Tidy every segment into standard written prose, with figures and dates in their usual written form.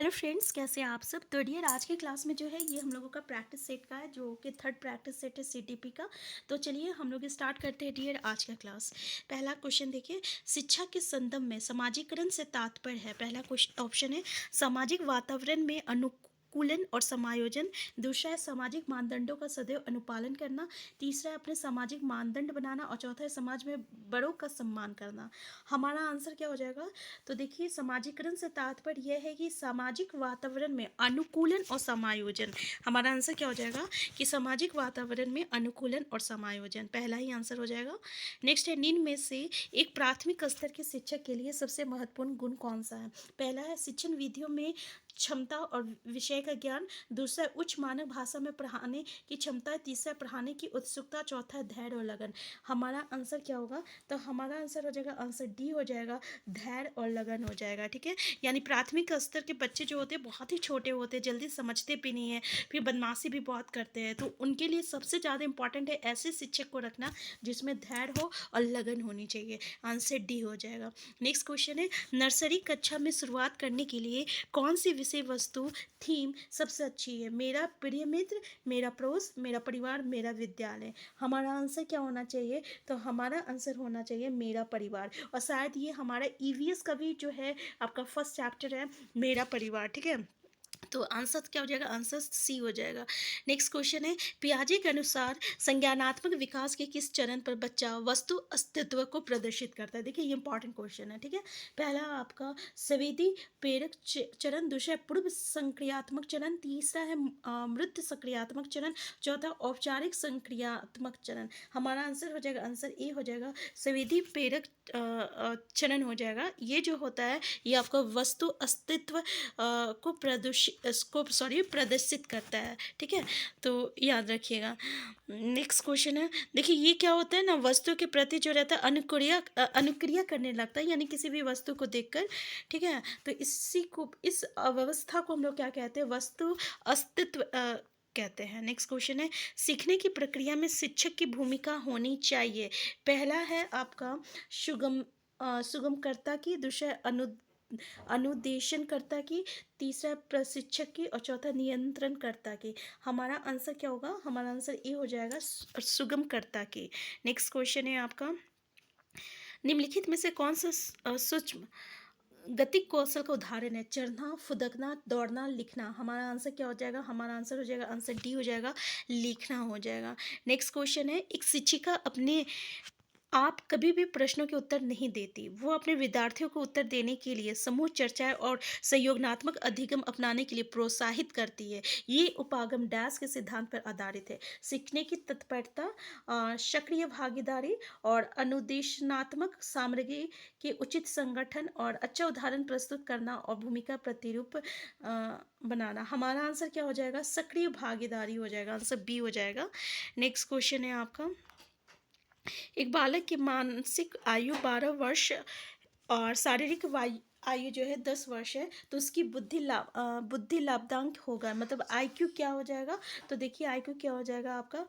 Hello friends, कैसे हैं आप सब। तो डियर, आज की क्लास में जो है ये हम लोगों का प्रैक्टिस सेट का है, जो कि थर्ड प्रैक्टिस सेट है सीटीपी का। तो चलिए हम लोग स्टार्ट करते हैं डियर आज का क्लास। पहला क्वेश्चन देखिए, शिक्षा के संदर्भ में सामाजिकरण से तात्पर्य है। पहला क्वेश्चन ऑप्शन है सामाजिक वातावरण में अनुकूलन और समायोजन। दूसरा है सामाजिक मानदंडों का सदैव अनुपालन करना। तीसरा है अपने सामाजिक मानदंड बनाना। और चौथा है समाज में बड़ों का सम्मान करना। हमारा आंसर क्या हो जाएगा। तो देखिए, सामाजिकरण से तात्पर्य यह है कि सामाजिक वातावरण में अनुकूलन और समायोजन। हमारा आंसर क्या हो जाएगा कि सामाजिक वातावरण में अनुकूलन और समायोजन, पहला ही आंसर हो जाएगा। नेक्स्ट है, निम्न में से एक प्राथमिक स्तर के शिक्षक के लिए सबसे महत्वपूर्ण गुण कौन सा है। पहला है शिक्षण विधियों में क्षमता और विषय का ज्ञान। दूसरा, उच्च मानक भाषा में पढ़ाने की क्षमता। तीसरा, पढ़ाने की उत्सुकता। चौथा, धैर्य और लगन। हमारा आंसर क्या होगा। तो हमारा आंसर हो जाएगा, आंसर डी हो जाएगा, धैर्य और लगन हो जाएगा। ठीक है, यानी प्राथमिक स्तर के बच्चे जो होते हैं बहुत ही छोटे होते हैं, जल्दी समझते भी नहीं है, फिर बदमाशी भी बहुत करते हैं। तो उनके लिए सबसे ज़्यादा इंपॉर्टेंट है ऐसे शिक्षक को रखना जिसमें धैर्य हो और लगन होनी चाहिए। आंसर डी हो जाएगा। नेक्स्ट क्वेश्चन है, नर्सरी कक्षा में शुरुआत करने के लिए कौन सी विषय वस्तु थीम सबसे अच्छी है। मेरा प्रिय मित्र, मेरा पड़ोस, मेरा परिवार, मेरा विद्यालय। हमारा आंसर क्या होना चाहिए। तो हमारा आंसर होना चाहिए मेरा परिवार। और शायद ये हमारा ईवीएस का भी जो है आपका फर्स्ट चैप्टर है, मेरा परिवार। ठीक है, तो आंसर क्या हो जाएगा, आंसर सी हो जाएगा। नेक्स्ट क्वेश्चन है, पियाजे के अनुसार संज्ञानात्मक विकास के किस चरण पर बच्चा वस्तु अस्तित्व को प्रदर्शित करता है। देखिए, ये इंपॉर्टेंट क्वेश्चन है। ठीक है, पहला आपका संवेदी प्रेरक चरण। दूसरा पूर्व संक्रियात्मक चरण। तीसरा है मृत सक्रियात्मक चरण। चौथा औपचारिक संक्रियात्मक चरण। हमारा आंसर हो जाएगा, आंसर ए हो जाएगा, संवेदी प्रेरक चरण हो जाएगा। ये जो होता है ये आपका वस्तु अस्तित्व प्रदर्शित करता है। ठीक है, तो याद रखिएगा। नेक्स्ट क्वेश्चन है, देखिए ये क्या होता है ना, वस्तु के प्रति जो रहता है अनुक्रिया करने लगता है, यानी किसी भी वस्तु को देखकर। ठीक है, तो इस अवस्था को हम लोग क्या कहते हैं, वस्तु अस्तित्व कहते हैं। नेक्स्ट क्वेश्चन है, सीखने की प्रक्रिया में शिक्षक की भूमिका होनी चाहिए। पहला है आपका सुगमकर्ता की। दूसरा अनुदेशनकर्ता की। तीसरा प्रशिक्षक की। और चौथा नियंत्रणकर्ता की। हमारा आंसर क्या होगा, हमारा आंसर ए हो जाएगा, सुगमकर्ता की। नेक्स्ट क्वेश्चन है आपका, निम्नलिखित में से कौन सा सूक्ष्म गतिक कौशल का उदाहरण है। चढ़ना, फुदकना, दौड़ना, लिखना। हमारा आंसर क्या हो जाएगा, हमारा आंसर हो जाएगा, आंसर डी हो जाएगा, लिखना हो जाएगा। नेक्स्ट क्वेश्चन है, एक शिक्षिका अपने आप कभी भी प्रश्नों के उत्तर नहीं देती। वो अपने विद्यार्थियों को उत्तर देने के लिए समूह चर्चाएं और सहयोगात्मक अधिगम अपनाने के लिए प्रोत्साहित करती है। ये उपागम डैश के सिद्धांत पर आधारित है। सीखने की तत्परता, सक्रिय भागीदारी और अनुदेशनात्मक सामग्री के उचित संगठन और अच्छा उदाहरण प्रस्तुत करना और भूमिका प्रतिरूप बनाना। हमारा आंसर क्या हो जाएगा, सक्रिय भागीदारी हो जाएगा, आंसर बी हो जाएगा। नेक्स्ट क्वेश्चन है आपका, एक बालक की मानसिक आयु 12 वर्ष और शारीरिक आयु जो है 10 वर्ष है, तो उसकी बुद्धि लाभदायक होगा, मतलब आईक्यू क्या हो जाएगा। तो देखिए आईक्यू क्या हो जाएगा आपका,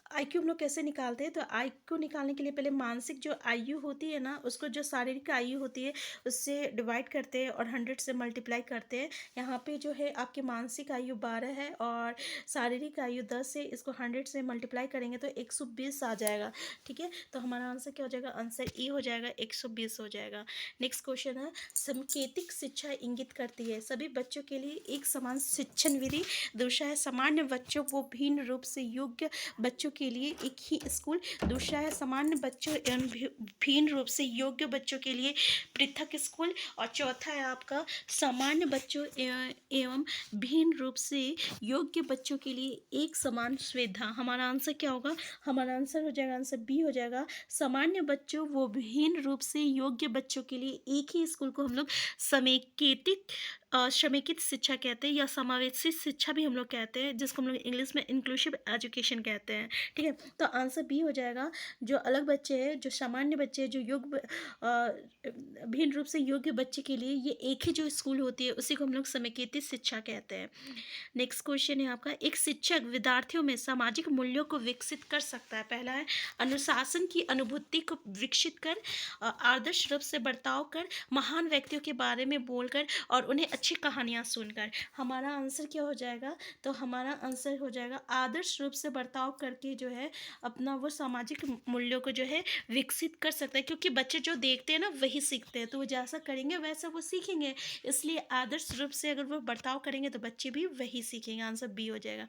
आईक्यू हम लोग कैसे निकालते हैं। तो आईक्यू निकालने के लिए पहले मानसिक जो आयु होती है ना, उसको जो शारीरिक आयु होती है उससे डिवाइड करते हैं और 100 से मल्टीप्लाई करते हैं। यहाँ पे जो है आपकी मानसिक आयु 12 है और शारीरिक आयु 10 है, इसको 100 से मल्टीप्लाई करेंगे तो 120 आ जाएगा। ठीक है, तो हमारा आंसर क्या हो जाएगा, आंसर ई हो जाएगा, 120 हो जाएगा। नेक्स्ट क्वेश्चन है, संकेतिक शिक्षा इंगित करती है सभी बच्चों के लिए एक समान शिक्षण विधि। दूसरा है सामान्य बच्चों व भिन्न रूप से योग्य बच्चों के लिए एक ही स्कूल। दूसरा है सामान्य बच्चों एवं भिन्न रूप से योग्य बच्चों के लिए पृथक स्कूल। और चौथा है आपका सामान्य बच्चों एवं भिन्न रूप से योग्य बच्चों के लिए एक समान सुविधा। हमारा आंसर क्या होगा, हमारा आंसर हो जाएगा, आंसर बी हो जाएगा, सामान्य बच्चों वो भिन्न रूप से योग्य बच्चों के लिए एक ही स्कूल को हम लोग समेकित शिक्षा कहते हैं या समावेशी शिक्षा भी हम लोग कहते हैं, जिसको हम लोग इंग्लिश में इंक्लूसिव एजुकेशन कहते हैं। ठीक है, तो आंसर बी हो जाएगा, जो अलग बच्चे हैं, जो सामान्य बच्चे हैं, जो योग्य भिन्न रूप से योग्य बच्चे के लिए ये एक ही जो स्कूल होती है उसी को हम लोग समेकित शिक्षा कहते हैं। नेक्स्ट क्वेश्चन है आपका, एक शिक्षक विद्यार्थियों में सामाजिक मूल्यों को विकसित कर सकता है। पहला है अनुशासन की अनुभूति को विकसित कर, आदर्श रूप से बर्ताव कर, महान व्यक्तियों के बारे में बोलकर और उन्हें अच्छी कहानियाँ सुनकर। हमारा आंसर क्या हो जाएगा? तो हमारा आंसर हो जाएगा आदर्श रूप से बर्ताव करके जो है अपना वो सामाजिक मूल्यों को जो है विकसित कर सकता है, क्योंकि बच्चे जो देखते हैं ना वही सीखते हैं, तो वो जैसा करेंगे वैसा वो सीखेंगे। इसलिए आदर्श रूप से अगर वो बर्ताव करेंगे तो बच्चे भी वही सीखेंगे। आंसर बी हो जाएगा।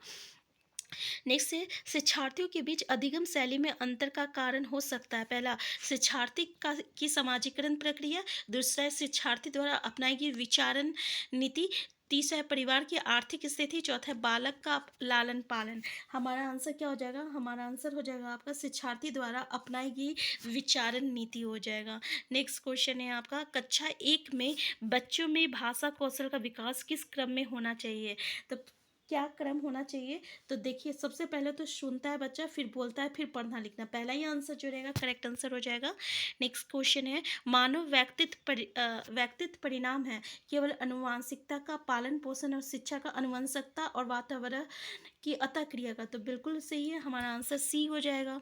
नेक्स्ट है शिक्षार्थियों के बीच अधिगम शैली में अंतर का कारण हो सकता है। पहला, शिक्षार्थी का की समाजीकरण प्रक्रिया। दूसरा है शिक्षार्थी द्वारा अपनाई गई विचारण नीति। तीसरा है परिवार की आर्थिक स्थिति। चौथा है बालक का लालन पालन। हमारा आंसर क्या हो जाएगा? हमारा आंसर हो जाएगा आपका शिक्षार्थी द्वारा अपनाई गई विचारण नीति हो जाएगा। नेक्स्ट क्वेश्चन है आपका कक्षा 1 में बच्चों में भाषा कौशल का विकास किस क्रम में होना चाहिए? तो क्या क्रम होना चाहिए? तो देखिए, सबसे पहले तो सुनता है बच्चा, फिर बोलता है, फिर पढ़ना लिखना। पहला ही आंसर जो रहेगा करेक्ट आंसर हो जाएगा। नेक्स्ट क्वेश्चन है मानव व्यक्तित्व परिणाम है केवल अनुवांशिकता का पालन पोषण और शिक्षा का अनुवंशकता और वातावरण की अतः क्रिया का। तो बिल्कुल सही है, हमारा आंसर सी हो जाएगा।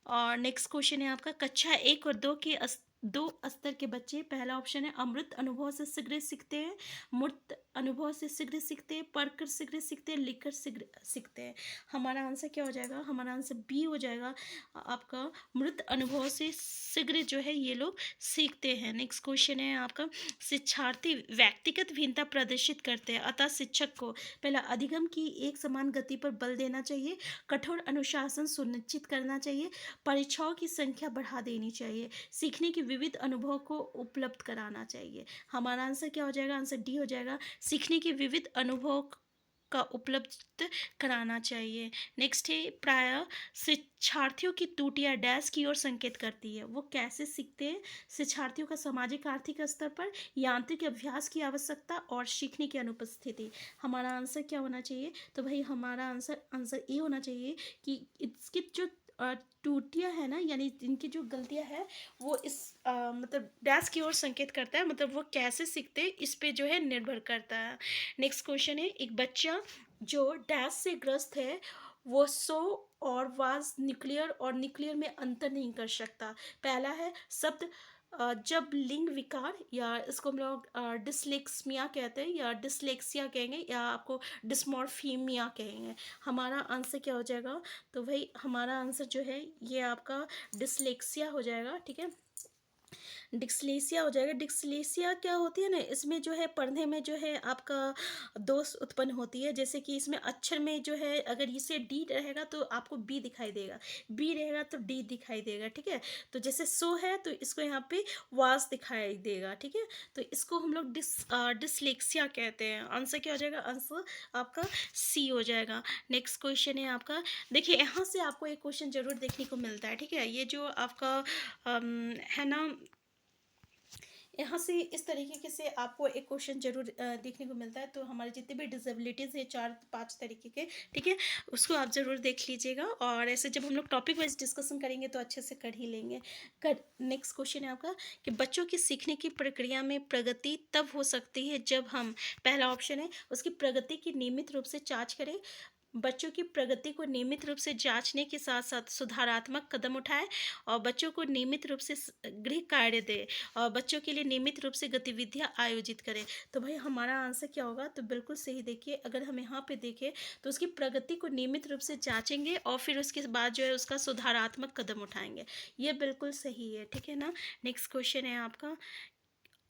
और नेक्स्ट क्वेश्चन है आपका कक्षा 1 और 2 के दो स्तर के बच्चे। पहला ऑप्शन है अमृत अनुभव से शीघ्र सीखते हैं, मूर्त अनुभव से शीघ्र सीखते हैं, पढ़कर शीघ्र सीखते हैं, लिखकर शीघ्र सीखते हैं। हमारा आंसर क्या हो जाएगा? हमारा आंसर बी हो जाएगा आपका मृत अनुभव से शीघ्र जो है ये लोग सीखते हैं। नेक्स्ट क्वेश्चन है आपका शिक्षार्थी व्यक्तिगत भिन्नता प्रदर्शित करते हैं, अतः शिक्षक को पहला अधिगम की एक समान गति पर बल देना चाहिए, कठोर अनुशासन सुनिश्चित करना चाहिए, परीक्षाओं की संख्या बढ़ा देनी चाहिए, सीखने के विविध अनुभव को उपलब्ध कराना चाहिए। हमारा आंसर क्या हो जाएगा? आंसर डी हो जाएगा, सीखने के विविध अनुभव का उपलब्ध कराना चाहिए। नेक्स्ट है प्राय शिक्षार्थियों की त्रुटियां डैश की ओर संकेत करती है। वो कैसे सीखते हैं? शिक्षार्थियों का सामाजिक आर्थिक स्तर पर, यांत्रिक अभ्यास की आवश्यकता और सीखने की अनुपस्थिति। हमारा आंसर क्या होना चाहिए? तो भाई हमारा आंसर ये होना चाहिए कि इसकी जो त्रुटियां है ना, यानी इनकी जो गलतियां है वो इस मतलब डैश की ओर संकेत करता है, मतलब वो कैसे सीखते हैं इस पे जो है निर्भर करता है। नेक्स्ट क्वेश्चन है एक बच्चा जो डैश से ग्रस्त है वो सो और वाज न्यूक्लियर और न्यूक्लियर में अंतर नहीं कर सकता। पहला है शब्द जब लिंग विकार, या इसको हम लोग डिसलेक्सिया कहते हैं, या डिसलेक्सिया कहेंगे, या आपको डिस्मॉर्फीमिया कहेंगे। हमारा आंसर क्या हो जाएगा? तो भाई हमारा आंसर जो है ये आपका डिसलेक्सिया हो जाएगा। ठीक है, डिस्लेसिया हो जाएगा। डिस्लेसिया क्या होती है ना, इसमें जो है पढ़ने में जो है आपका दोष उत्पन्न होती है। जैसे कि इसमें अक्षर में जो है अगर इसे डी रहेगा तो आपको बी दिखाई देगा, बी रहेगा तो डी दिखाई देगा। ठीक है, तो जैसे सो है तो इसको यहाँ पे वास दिखाई देगा। ठीक है, तो इसको हम लोग डिसलेक्सिया कहते हैं। आंसर क्या हो जाएगा? आंसर आपका सी हो जाएगा। नेक्स्ट क्वेश्चन है आपका, देखिए यहाँ से आपको एक क्वेश्चन जरूर देखने को मिलता है। ठीक है, ये जो आपका है ना, यहाँ से इस तरीके से आपको एक क्वेश्चन जरूर देखने को मिलता है। तो हमारे जितने भी डिसेबिलिटीज़ है 4-5 तरीके के, ठीक है, उसको आप ज़रूर देख लीजिएगा। और ऐसे जब हम लोग टॉपिक वाइज डिस्कशन करेंगे तो अच्छे से कर ही लेंगे। नेक्स्ट क्वेश्चन है आपका कि बच्चों की सीखने की प्रक्रिया में प्रगति तब हो सकती है जब हम, पहला ऑप्शन है उसकी प्रगति की नियमित रूप से जाँच करें, बच्चों की प्रगति को नियमित रूप से जांचने के साथ साथ सुधारात्मक कदम उठाएं, और बच्चों को नियमित रूप से गृह कार्य दें, और बच्चों के लिए नियमित रूप से गतिविधियां आयोजित करें। तो भाई हमारा आंसर क्या होगा? तो बिल्कुल सही। देखिए, अगर हम यहाँ पे देखें तो उसकी प्रगति को नियमित रूप से जांचेंगे और फिर उसके बाद जो है उसका सुधारात्मक कदम उठाएंगे। ये बिल्कुल सही है। ठीक है ना। नेक्स्ट क्वेश्चन है आपका,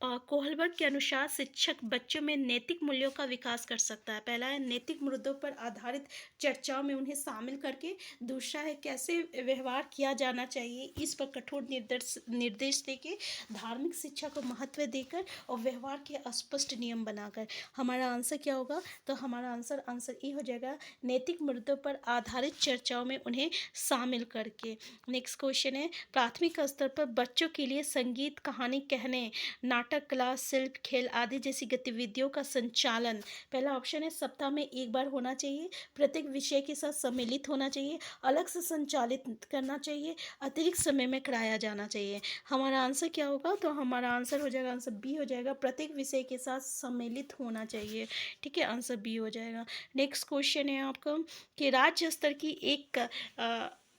कोहलबर्ग के अनुसार शिक्षक बच्चों में नैतिक मूल्यों का विकास कर सकता है। पहला है नैतिक मुद्दों पर आधारित चर्चाओं में उन्हें शामिल करके। दूसरा है कैसे व्यवहार किया जाना चाहिए, इस पर कठोर निर्देश देके। धार्मिक शिक्षा को महत्व देकर और व्यवहार के स्पष्ट नियम बनाकर। हमारा आंसर क्या होगा? तो हमारा आंसर ये हो जाएगा, नैतिक मुद्दों पर आधारित चर्चाओं में उन्हें शामिल करके। नेक्स्ट क्वेश्चन है प्राथमिक स्तर पर बच्चों के लिए संगीत, कहानी कहने, नाटक, क्लास, शिल्प, खेल आदि जैसी गतिविधियों का संचालन। पहला ऑप्शन है सप्ताह में एक बार होना चाहिए, प्रत्येक विषय के साथ सम्मिलित होना चाहिए, अलग से संचालित करना चाहिए, अतिरिक्त समय में कराया जाना चाहिए। हमारा आंसर क्या होगा? तो हमारा आंसर हो जाएगा, आंसर बी हो जाएगा, प्रत्येक विषय के साथ सम्मिलित होना चाहिए। ठीक है, आंसर बी हो जाएगा। नेक्स्ट क्वेश्चन है आपका कि राज्य स्तर की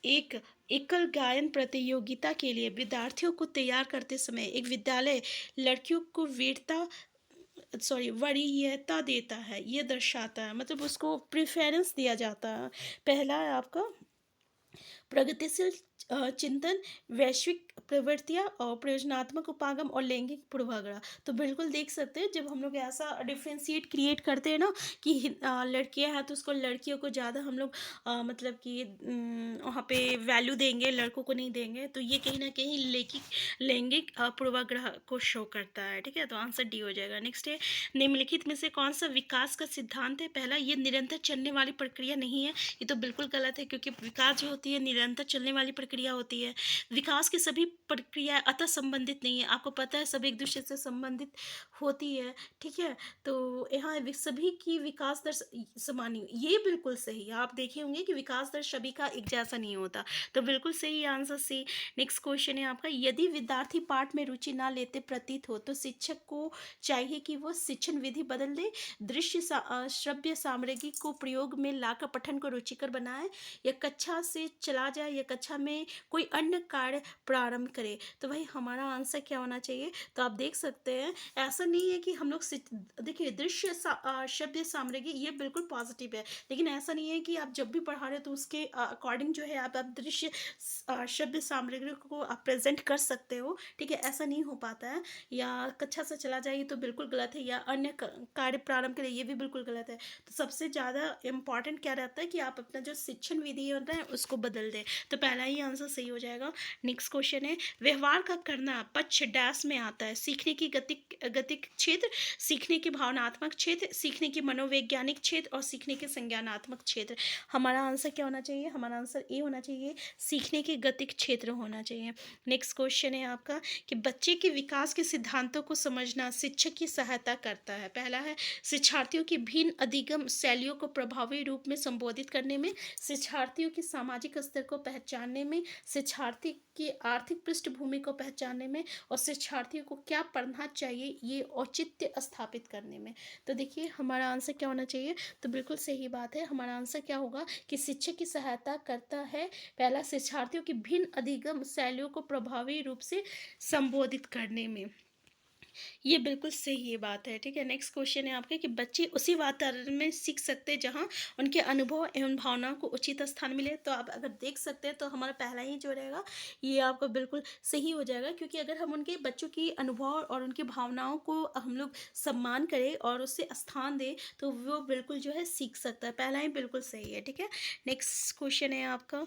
एक एकल गायन प्रतियोगिता के लिए विद्यार्थियों को तैयार करते समय एक विद्यालय लड़कियों को वीरता सॉरी वरीयता देता है, ये दर्शाता है, मतलब उसको प्रेफरेंस दिया जाता है। पहला है आपका प्रगतिशील चिंतन, वैश्विक प्रवृत्तियाँ और प्रयोजनात्मक उपागम और लैंगिक पूर्वाग्रह। तो बिल्कुल देख सकते हैं, जब हम लोग ऐसा डिफ्रेंशिएट क्रिएट करते हैं ना कि लड़कियां हैं तो उसको लड़कियों को ज़्यादा हम लोग मतलब कि वहाँ पे वैल्यू देंगे, लड़कों को नहीं देंगे, तो ये कहीं ना कहीं लैंगिक पूर्वाग्रह को शो करता है। ठीक है, तो आंसर डी हो जाएगा। नेक्स्ट है, निम्नलिखित में से कौन सा विकास का सिद्धांत है? पहला, ये निरंतर चलने वाली प्रक्रिया नहीं है। ये तो बिल्कुल गलत है, क्योंकि विकास जो होती है निरंतर चलने वाली प्रक्रिया होती है। विकास की सभी प्रक्रियाएं अतः संबंधित नहीं है, आपको पता है, सब एक दूसरे से संबंधित होती है। ठीक है, तो यहाँ सभी की विकास दर समान नहीं, ये बिल्कुल सही है। आप देखे होंगे कि विकास दर सभी का एक जैसा नहीं होता, तो बिल्कुल सही आंसर सी। नेक्स्ट क्वेश्चन है आपका, यदि विद्यार्थी पाठ में रुचि ना लेते प्रतीत हो तो शिक्षक को चाहिए कि वो शिक्षण विधि बदल दे, दृश्य श्रव्य सामग्री को प्रयोग में लाकर पठन को रुचिकर बनाए, या कक्षा से चला जाए, या कक्षा में कोई अन्य कार्य प्रारंभ करे। तो भाई हमारा आंसर क्या होना चाहिए? तो आप देख सकते हैं, ऐसा नहीं है कि हम लोग देखिए दृश्य शब्द सामग्री ये बिल्कुल पॉजिटिव है, लेकिन ऐसा नहीं है कि आप जब भी पढ़ा रहे हो तो उसके अकॉर्डिंग जो है आप दृश्य शब्द सामग्री को आप प्रेजेंट कर सकते हो। ठीक है, ऐसा नहीं हो पाता है। या कक्षा से चला जाए तो बिल्कुल गलत है, या अन्य कार्य प्रारंभ करें ये भी बिल्कुल गलत है। तो सबसे ज़्यादा इम्पॉर्टेंट क्या रहता है कि आप अपना जो शिक्षण विधि होता है उसको बदल दें। तो पहला ही आंसर सही हो जाएगा। नेक्स्ट क्वेश्चन है, व्यवहार का करना पक्ष डैश में आता है? सीखने की गतिक क्षेत्र, सीखने की भावनात्मक क्षेत्र, सीखने की मनोवैज्ञानिक क्षेत्र और सीखने के संज्ञानात्मक क्षेत्र। हमारा आंसर क्या होना चाहिए? हमारा आंसर ए होना चाहिए, सीखने के गतिक क्षेत्र होना चाहिए। नेक्स्ट क्वेश्चन है आपका कि बच्चे के विकास के सिद्धांतों को समझना शिक्षक की सहायता करता है। पहला है शिक्षार्थियों की भिन्न अधिगम शैलियों को प्रभावी रूप में संबोधित करने में, शिक्षार्थियों की सामाजिक स्तर को पहचानने में, शिक्षार्थी की आर्थिक पृष्ठभूमि को पहचानने में, और शिक्षार्थियों को क्या पढ़ना चाहिए ये औचित्य स्थापित करने में। तो देखिए हमारा आंसर क्या होना चाहिए? तो बिल्कुल सही बात है, हमारा आंसर क्या होगा कि शिक्षक की सहायता करता है। पहला, शिक्षार्थियों की भिन्न अधिगम शैलियों को प्रभावी रूप से संबोधित करने में, ये बिल्कुल सही बात है। ठीक है, नेक्स्ट क्वेश्चन है आपके कि बच्चे उसी वातावरण में सीख सकते हैं जहाँ उनके अनुभव एवं भावनाओं को उचित स्थान मिले। तो आप अगर देख सकते हैं तो हमारा पहला ही जो रहेगा ये आपका बिल्कुल सही हो जाएगा, क्योंकि अगर हम उनके बच्चों की अनुभव और उनकी भावनाओं को हम लोग सम्मान करें और उससे स्थान दें तो वो बिल्कुल जो है सीख सकता है। पहला ही बिल्कुल सही है। ठीक है, नेक्स्ट क्वेश्चन है आपका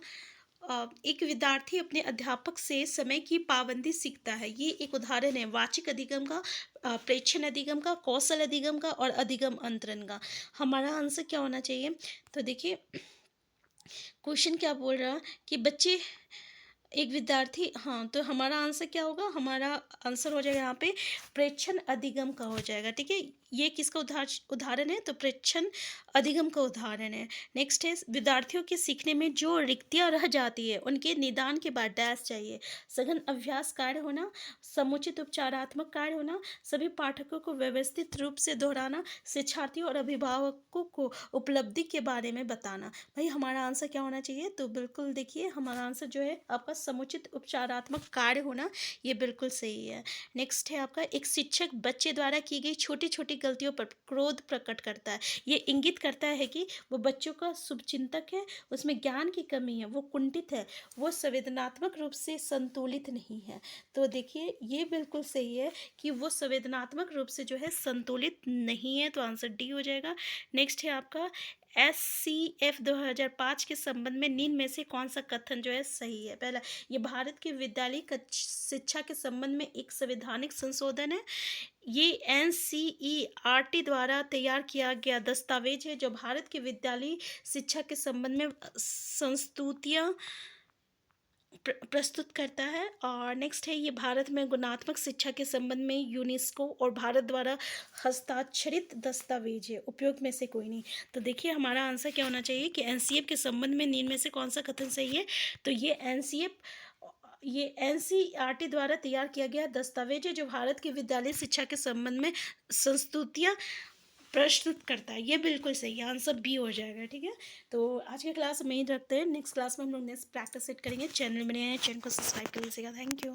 एक विद्यार्थी अपने अध्यापक से समय की पाबंदी सीखता है। ये एक उदाहरण है वाचिक अधिगम का, प्रेक्षण अधिगम का, कौशल अधिगम का और अधिगम अंतरण का। हमारा आंसर क्या होना चाहिए? तो देखिए क्वेश्चन क्या बोल रहा है कि बच्चे एक विद्यार्थी, हाँ, तो हमारा आंसर क्या होगा? हमारा आंसर हो जाएगा यहाँ पे प्रेक्षण अधिगम का हो जाएगा। ठीक है, ये किसका उदाहरण है? तो प्रेक्षण अधिगम का उदाहरण है। नेक्स्ट है विद्यार्थियों के सीखने में जो रिक्तियाँ रह जाती है उनके निदान के बाद डैश चाहिए, सघन अभ्यास कार्य होना, समुचित उपचारात्मक कार्य होना, सभी पाठकों को व्यवस्थित रूप से दोहराना, शिक्षार्थियों और अभिभावकों को उपलब्धि के बारे में बताना। भाई हमारा आंसर क्या होना चाहिए? तो बिल्कुल देखिए हमारा आंसर जो है आपका समुचित उपचारात्मक कार्य होना, ये बिल्कुल सही है। नेक्स्ट है आपका एक शिक्षक बच्चे द्वारा की गई छोटी छोटी गलतियों पर क्रोध प्रकट करता है। ये इंगित करता है कि वो बच्चों का शुभचिंतक है, उसमें ज्ञान की कमी है, वो कुंठित है, वो संवेदनात्मक रूप से संतुलित नहीं है। तो देखिए ये बिल्कुल सही है कि वो संवेदनात्मक रूप से जो है संतुलित नहीं है, तो आंसर डी हो जाएगा। नेक्स्ट है आपका SCF 2005 के संबंध में निम्न में से कौन सा कथन जो है सही है? पहला, ये भारत के विद्यालय शिक्षा के संबंध में एक संवैधानिक संशोधन है। ये NCERT द्वारा तैयार किया गया दस्तावेज है जो भारत के विद्यालय शिक्षा के संबंध में संस्तुतियाँ प्रस्तुत करता है। और नेक्स्ट है ये भारत में गुणात्मक शिक्षा के संबंध में यूनेस्को और भारत द्वारा हस्ताक्षरित दस्तावेज है, उपयोग में से कोई नहीं। तो देखिए हमारा आंसर क्या होना चाहिए कि NCF के संबंध में निम्न में से कौन सा कथन सही है? तो ये NCERT द्वारा तैयार किया गया दस्तावेज है जो भारत के विद्यालय शिक्षा के संबंध में संस्तुतियाँ प्रस्तुत करता है, ये बिल्कुल सही है, आंसर बी हो जाएगा। ठीक है, तो आज के क्लास में ही रखते हैं, नेक्स्ट क्लास में हम लोग नेक्स्ट प्रैक्टिस सेट करेंगे। चैनल बने हैं, चैनल को सब्सक्राइब कर लीजिएगा। Thank you.